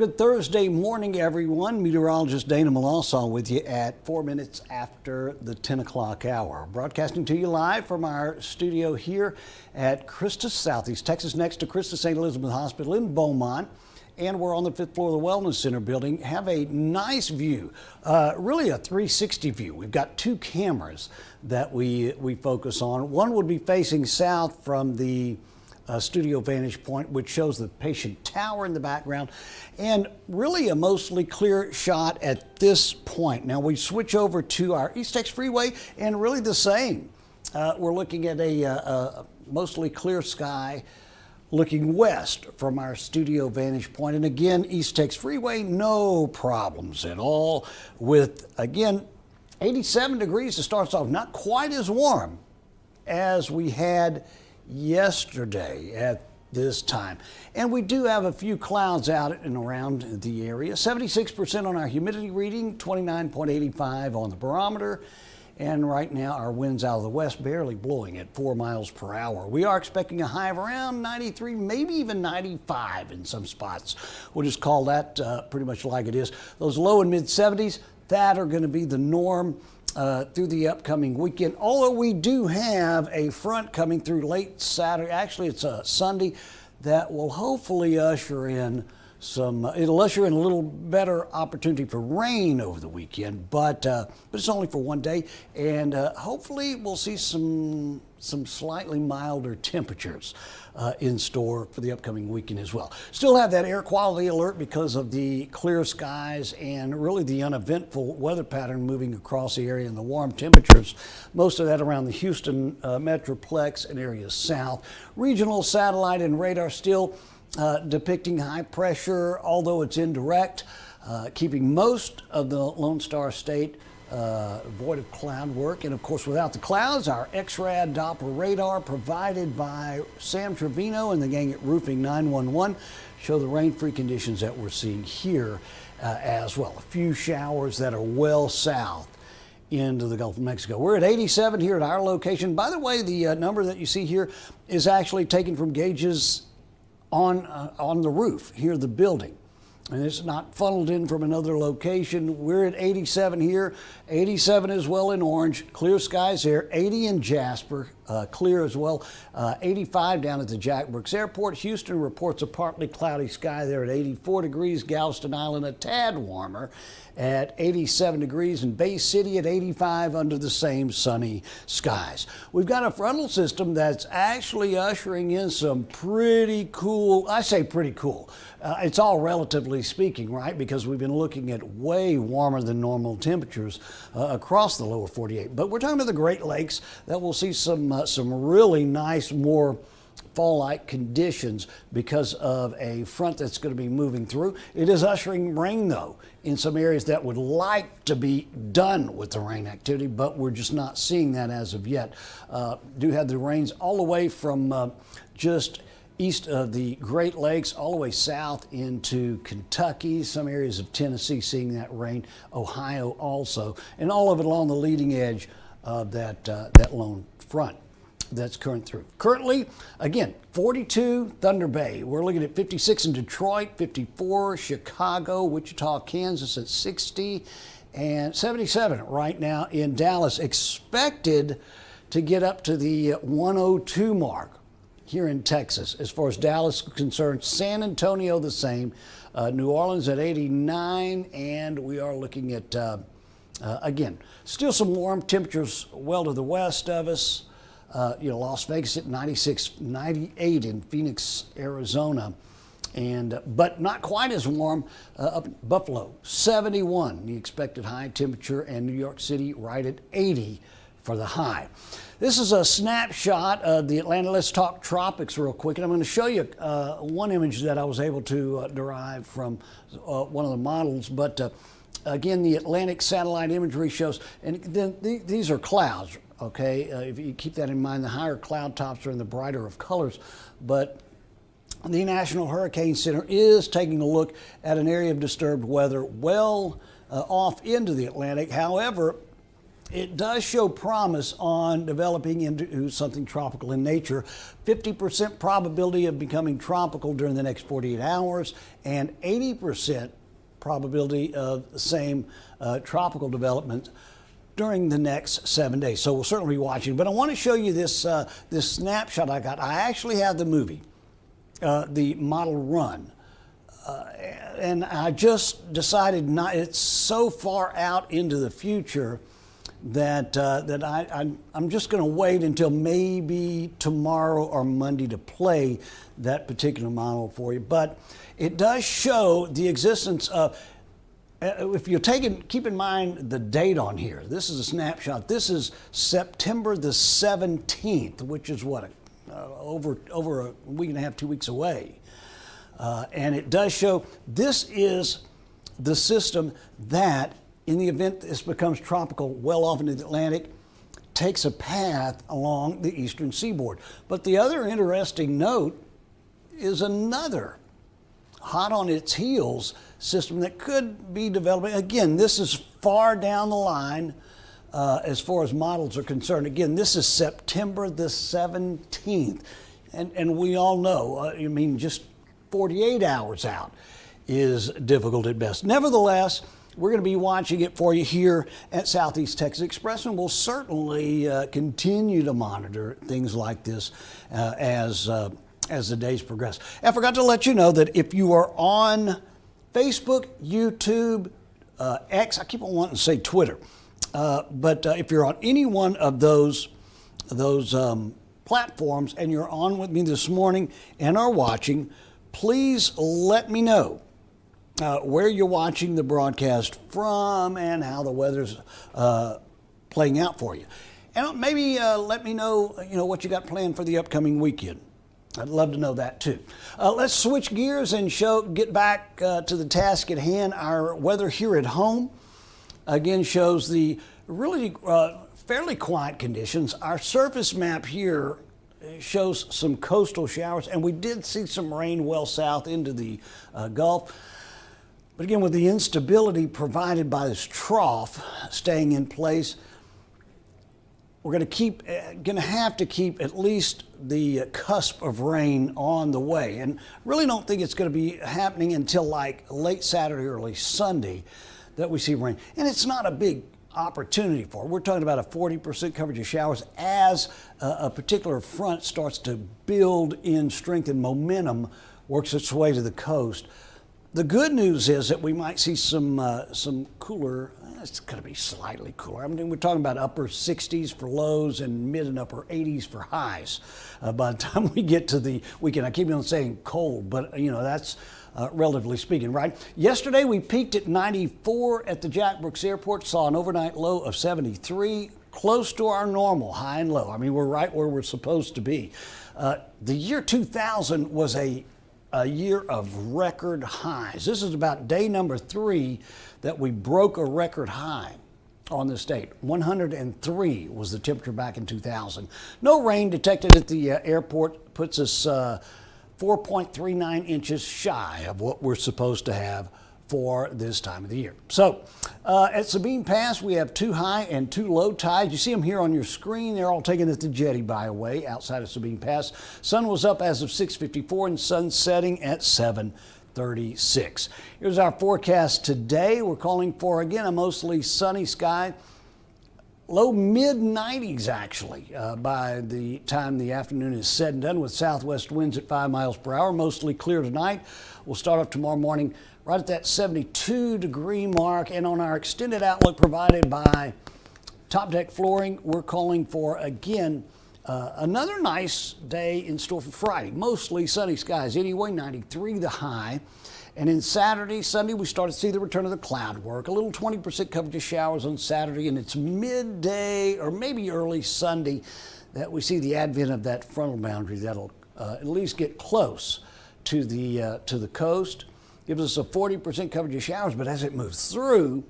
Good Thursday morning, everyone. Meteorologist Dana Melancon with you at 4 minutes after the 10 o'clock hour. Broadcasting to you live from our studio here at Christus Southeast Texas, next to Christus St. Elizabeth Hospital in Beaumont. And we're on the 5th floor of the Wellness Center building. Have a nice view, really a 360 view. We've got two cameras that we focus on. One would be facing south from the studio vantage point, which shows the patient tower in the background, and really a mostly clear shot at this point. Now we switch over to our East Texas Freeway, and really the same. We're looking at a mostly clear sky looking west from our studio vantage point. And again, East Texas Freeway, no problems at all with, again, 87 degrees to start us off. Not quite as warm as we had yesterday at this time. And we do have a few clouds out and around the area. 76% on our humidity reading, 29.85 on the barometer. And right now our winds out of the west barely blowing at 4 miles per hour. We are expecting a high of around 93, maybe even 95 in some spots. We'll just call that pretty much like it is. Those low and mid 70s, that are going to be the norm through the upcoming weekend. Although we do have a front coming through late Saturday, actually it's a Sunday, that will hopefully usher in it'll usher in a little better opportunity for rain over the weekend, but it's only for one day, and hopefully we'll see some slightly milder temperatures in store for the upcoming weekend as well. Still have that air quality alert because of the clear skies and really the uneventful weather pattern moving across the area and the warm temperatures. Most of that around the Houston Metroplex and areas south. Regional satellite and radar still depicting high pressure, although it's indirect, keeping most of the Lone Star State void of cloud work. And of course, without the clouds, our X-Rad Doppler radar provided by Sam Trevino and the gang at Roofing 911 show the rain-free conditions that we're seeing here as well. A few showers that are well south into the Gulf of Mexico. We're at 87 here at our location. By the way, the number that you see here is actually taken from gauges on the roof here, the building. And it's not funneled in from another location. We're at 87 here, 87 as well in Orange, clear skies there, 80 in Jasper, clear as well, 85 down at the Jack Brooks Airport. Houston reports a partly cloudy sky there at 84 degrees, Galveston Island a tad warmer at 87 degrees, and Bay City at 85 under the same sunny skies. We've got a frontal system that's actually ushering in some pretty cool, I say pretty cool, it's all relatively speaking, right? Because we've been looking at way warmer than normal temperatures across the lower 48. But we're talking about the Great Lakes that will see some really nice, more fall-like conditions because of a front that's going to be moving through. It is ushering rain, though, in some areas that would like to be done with the rain activity, but we're just not seeing that as of yet. Do have the rains all the way from just east of the Great Lakes all the way south into Kentucky, some areas of Tennessee seeing that rain, Ohio also, and all of it along the leading edge of that lone front that's currently, again, 42 Thunder Bay. We're looking at 56 in Detroit, 54 Chicago, Wichita, Kansas at 60, and 77 right now in Dallas. Expected to get up to the 102 mark here in Texas as far as Dallas is concerned. San Antonio the same, New Orleans at 89, and we are looking at, again, still some warm temperatures well to the west of us. Las Vegas at 96, 98 in Phoenix, Arizona, but not quite as warm up in Buffalo, 71 the expected high temperature, and New York City right at 80 for the high. This is a snapshot of the Atlantic. Let's talk tropics real quick, and I'm going to show you one image that I was able to derive from one of the models, but again, the Atlantic satellite imagery shows, and then these are clouds. Okay, if you keep that in mind, the higher cloud tops are in the brighter of colors, but the National Hurricane Center is taking a look at an area of disturbed weather well off into the Atlantic. However, it does show promise on developing into something tropical in nature. 50% probability of becoming tropical during the next 48 hours and 80% probability of the same tropical development during the next 7 days. So we'll certainly be watching. But I want to show you this, this snapshot I got. I actually have the movie, the model run. And I just decided not, it's so far out into the future that I'm just going to wait until maybe tomorrow or Monday to play that particular model for you. But it does show the existence of, if you're taking, keep in mind the date on here. This is a snapshot. This is September the 17th, which is what, over a week and a half, 2 weeks away. And it does show this is the system that, in the event this becomes tropical well off into the Atlantic, takes a path along the eastern seaboard. But the other interesting note is another hot on its heels system that could be developing. Again, this is far down the line as far as models are concerned. Again, this is September the 17th. And we all know, I mean, just 48 hours out is difficult at best. Nevertheless, we're going to be watching it for you here at Southeast Texas Express, and we'll certainly continue to monitor things like this as the days progress. I forgot to let you know that if you are on Facebook, YouTube, X, I keep on wanting to say Twitter, but if you're on any one of those platforms and you're on with me this morning and are watching, please let me know where you're watching the broadcast from and how the weather's playing out for you. And maybe let me know, what you got planned for the upcoming weekend. I'd love to know that too. Let's switch gears and get back to the task at hand. Our weather here at home again shows the really fairly quiet conditions. Our surface map here shows some coastal showers, and we did see some rain well south into the Gulf. But again, with the instability provided by this trough staying in place, we're going to have to keep at least the cusp of rain on the way. And really don't think it's going to be happening until like late Saturday, early Sunday that we see rain. And it's not a big opportunity for it. We're talking about a 40% coverage of showers as a particular front starts to build in strength and momentum, works its way to the coast. The good news is that we might see some cooler, it's going to be slightly cooler. I mean, we're talking about upper 60s for lows and mid and upper 80s for highs by the time we get to the weekend. I keep on saying cold, but that's relatively speaking, right? Yesterday we peaked at 94 at the Jack Brooks Airport, saw an overnight low of 73, close to our normal high and low. I mean, we're right where we're supposed to be. The year 2000 was a year of record highs. This is about day number 3 that we broke a record high on the state. 103 was the temperature back in 2000. No rain detected at the airport, puts us 4.39 inches shy of what we're supposed to have for this time of the year. So at Sabine Pass, we have 2 high and 2 low tides. You see them here on your screen. They're all taken at the jetty, by the way, outside of Sabine Pass. Sun was up as of 6:54 and sun setting at 7:36. Here's our forecast today. We're calling for, again, a mostly sunny sky. Low mid-90s, actually, by the time the afternoon is said and done, with southwest winds at 5 miles per hour. Mostly clear tonight. We'll start off tomorrow morning right at that 72-degree mark. And on our extended outlook provided by Top Deck Flooring, we're calling for, again, another nice day in store for Friday. Mostly sunny skies anyway, 93 the high. And then Saturday, Sunday, we start to see the return of the cloud work. A little 20% coverage of showers on Saturday, and it's midday or maybe early Sunday that we see the advent of that frontal boundary that'll at least get close to the coast. Gives us a 40% coverage of showers, but as it moves through,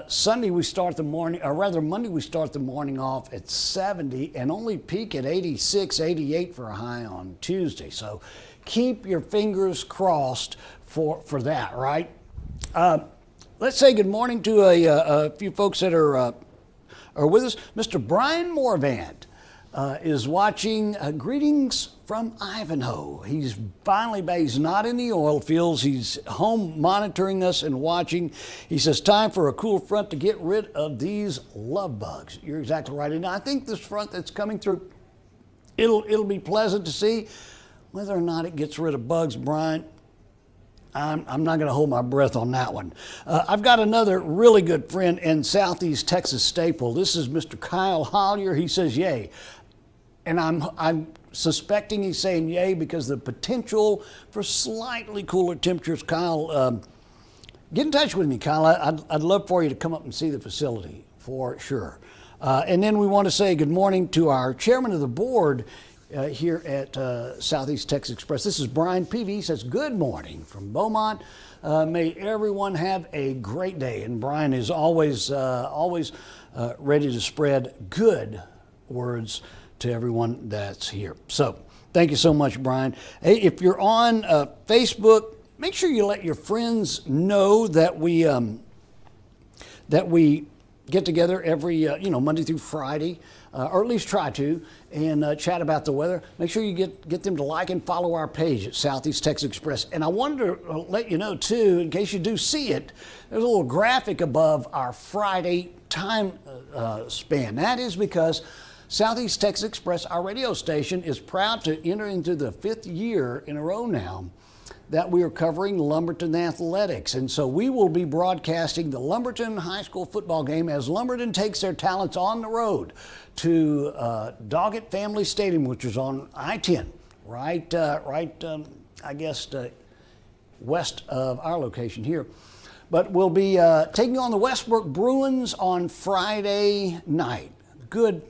Sunday we start the morning, or rather Monday we start the morning off at 70 and only peak at 86, 88 for a high on Tuesday. So keep your fingers crossed for that, right? Let's say good morning to a few folks that are are with us. Mr. Brian Morvant is watching. Greetings from Ivanhoe. He's finally back. He's not in the oil fields. He's home monitoring us and watching. He says, time for a cool front to get rid of these love bugs. You're exactly right. And I think this front that's coming through, it'll be pleasant to see. Whether or not it gets rid of bugs, Brian, I'm not going to hold my breath on that one. I've got another really good friend in Southeast Texas staple. This is Mr. Kyle Hollier. He says, yay. And I'm suspecting he's saying yay because the potential for slightly cooler temperatures. Kyle, get in touch with me, Kyle. I'd love for you to come up and see the facility for sure. And then we want to say good morning to our chairman of the board here at Southeast Texas Express. This is Brian Peavy. He says, good morning from Beaumont. May everyone have a great day. And Brian is always ready to spread good words to everyone that's here. So thank you so much, Brian. Hey, if you're on Facebook, make sure you let your friends know that we get together every Monday through Friday, or at least try to, and chat about the weather. Make sure you get them to like and follow our page at Southeast Texas Express. And I wanted to let you know too, in case you do see it, there's a little graphic above our Friday time span. That is because Southeast Texas Express, our radio station, is proud to enter into the 5th year in a row now that we are covering Lumberton athletics. And so we will be broadcasting the Lumberton High School football game as Lumberton takes their talents on the road to Doggett Family Stadium, which is on I-10, west of our location here. But we'll be taking on the Westbrook Bruins on Friday night. Good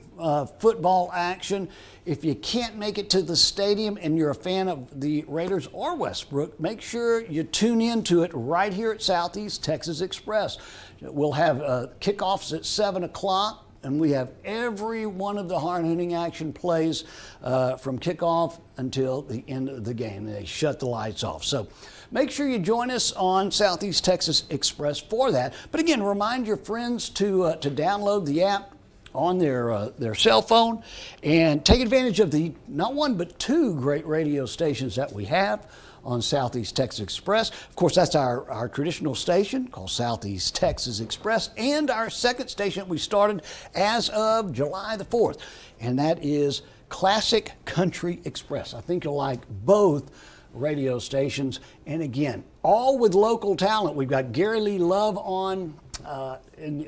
football action. If you can't make it to the stadium and you're a fan of the Raiders or Westbrook, make sure you tune in to it right here at Southeast Texas Express. We'll have kickoffs at 7 o'clock, and we have every one of the hard-hitting action plays from kickoff until the end of the game. They shut the lights off. So make sure you join us on Southeast Texas Express for that. But again, remind your friends to download the app on their cell phone and take advantage of the not one but 2 great radio stations that we have on Southeast Texas Express. Of course, that's our traditional station called Southeast Texas Express, and our second station that we started as of July the 4th, and that is Classic Country Express. I think you'll like both radio stations, and again, all with local talent. We've got Gary Lee Love on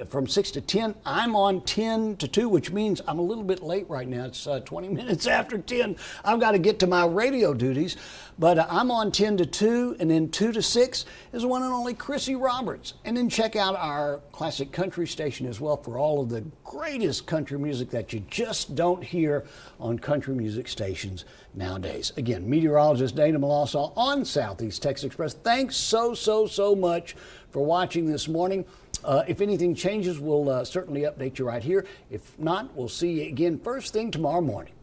from 6 to 10. I'm on 10 to 2, which means I'm a little bit late right now. It's 20 minutes after 10. I've got to get to my radio duties, but I'm on 10 to 2, and then 2 to 6 is the one and only Chrissy Roberts. And then check out our Classic Country station as well for all of the greatest country music that you just don't hear on country music stations nowadays. Again, meteorologist Dana Melancon on Southeast Texas Express. Thanks so much for watching this morning. If anything changes, we'll certainly update you right here. If not, we'll see you again first thing tomorrow morning.